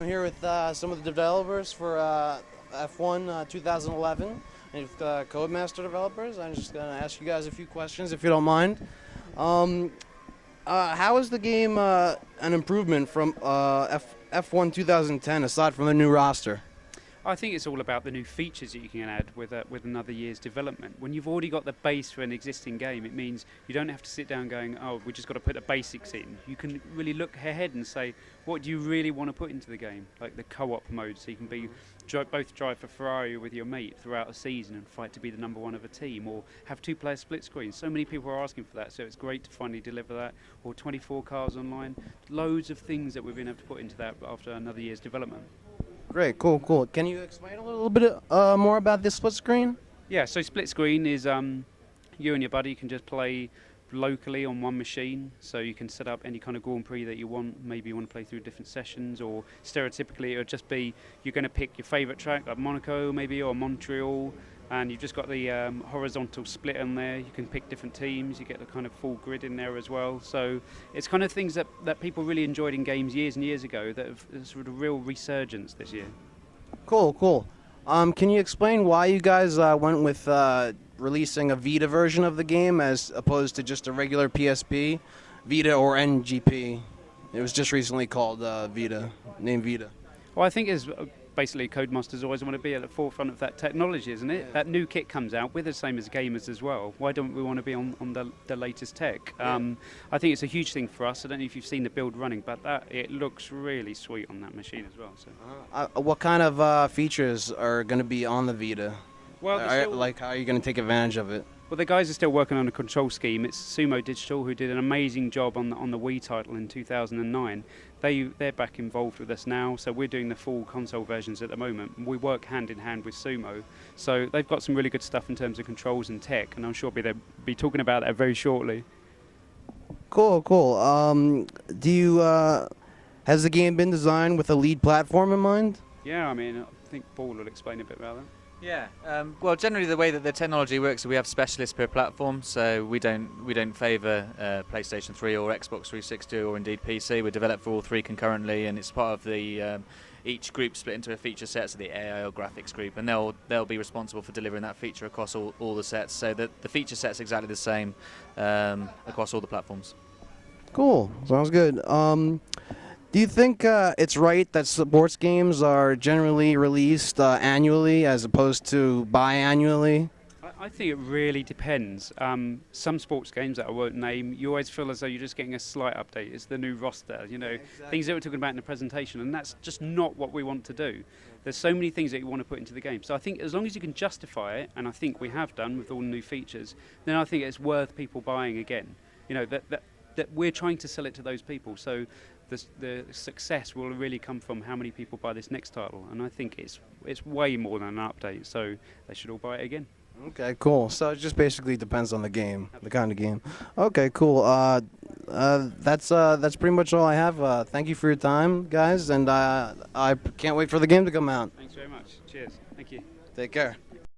I'm here with some of the developers for F1 2011 and with Codemasters Developers. I'm just going to ask you guys a few questions if you don't mind. How is the game an improvement from F1 2010 aside from the new roster? I think it's all about the new features that you can add with another year's development. When you've already got the base for an existing game, it means you don't have to sit down going, oh, we just got to put the basics in. You can really look ahead and say, what do you really want to put into the game? Like the co-op mode, so you can both drive for Ferrari with your mate throughout a season and fight to be the number one of a team, or have two-player split screen. So many people are asking for that, so it's great to finally deliver that. Or 24 cars online. Loads of things that we've been able to put into that after another year's development. Great, cool. Can you explain a little bit more about this split screen? Yeah, so split screen is you and your buddy can just play locally on one machine, so you can set up any kind of Grand Prix that you want. Maybe you want to play through different sessions, or stereotypically it would just be you're going to pick your favourite track, like Monaco maybe, or Montreal, and you've just got the horizontal split in there. You can pick different teams, you get the kind of full grid in there as well. So it's kind of things that people really enjoyed in games years and years ago that have sort of real resurgence this year. Cool. Can you explain why you guys went with releasing a Vita version of the game as opposed to just a regular PSP, Vita or NGP? It was just recently called Vita, named Vita. Well, I think it's basically Codemasters always want to be at the forefront of that technology, isn't it? Yeah. That new kit comes out, we're the same as gamers as well. Why don't we want to be on the latest tech? Yeah. I think it's a huge thing for us. I don't know if you've seen the build running, but it looks really sweet on that machine as well. So. What kind of features are going to be on the Vita? Well, how are you going to take advantage of it? Well, the guys are still working on a control scheme. It's Sumo Digital, who did an amazing job on the Wii title in 2009. They're back involved with us now, so we're doing the full console versions at the moment. We work hand in hand with Sumo, so they've got some really good stuff in terms of controls and tech, and I'm sure they'll be talking about that very shortly. Cool. Has the game been designed with a lead platform in mind? Yeah, I mean, I think Paul will explain a bit about that. Yeah, well, generally the way that the technology works, we have specialists per platform, so we don't favour PlayStation 3 or Xbox 360 or indeed PC. We develop for all three concurrently, and it's part of the each group split into a feature set, so the AI or graphics group, and they'll be responsible for delivering that feature across all the sets. So the feature set's exactly the same across all the platforms. Cool, sounds good. Do you think it's right that sports games are generally released annually as opposed to biannually? I think it really depends. Some sports games that I won't name, you always feel as though you're just getting a slight update. It's the new roster, exactly. Things that we're talking about in the presentation, and that's just not what we want to do. There's so many things that you want to put into the game. So I think as long as you can justify it, and I think we have done with all the new features, then I think it's worth people buying again. That we're trying to sell it to those people. So the success will really come from how many people buy this next title, and I think it's way more than an update, so they should all buy it again. Okay, cool. So it just basically depends on the game, the kind of game. Okay, cool. That's pretty much all I have. Thank you for your time, guys, and I can't wait for the game to come out. Thanks very much. Cheers. Thank you. Take care.